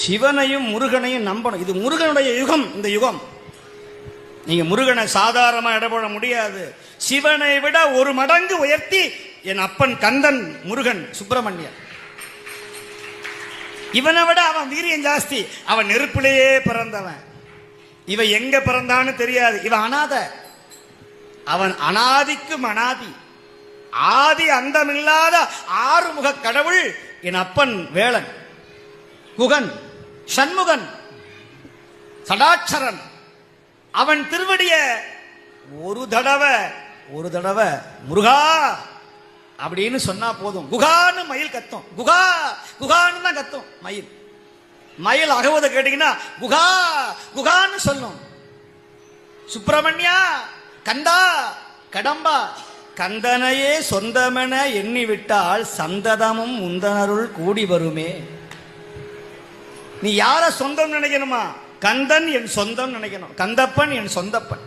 சிவனையும் முருகனையும் நம்பணும். இது முருகனுடைய யுகம். இந்த யுகம் நீங்க முருகனை சாதாரணமா இடப்பட முடியாது. சிவனை விட ஒரு மடங்கு உயர்த்தி என் அப்பன் கந்தன் முருகன் சுப்பிரமணியன். இவனை விட அவன் வீரியம் ஜாஸ்தி. அவன் நெருப்பிலேயே பிறந்தவன். இவன் எங்க பிறந்தான்னு தெரியாது. இவன் அனாத. அவன் அனாதிக்கும் அனாதி, ஆதி அந்தமில்லாத ஆறுமுக கடவுள் என் அப்பன் வேளன், குகன், சண்முகன், சடாட்சரன். அவன் திருவடிய ஒரு தடவை முருகா அப்படின்னு சொன்னா போதும். குகான்னு மயில் கத்தும். குகா குகான்னு தான் கத்தும் மயில். மயில் அகவதை கேட்டீங்கன்னா குகா குகான்னு சொல்லும். சுப்பிரமணியா, கந்தா, கடம்பா, கந்தனையே சொந்தமென எண்ணிவிட்டால் சந்ததமும் முந்தனருள் கூடி வருமே. நீ யார சொந்தம் நினைக்கணுமா? கந்தன் என் சொந்தம் நினைக்கணும். கந்தப்பன் என் சொந்தப்பன்.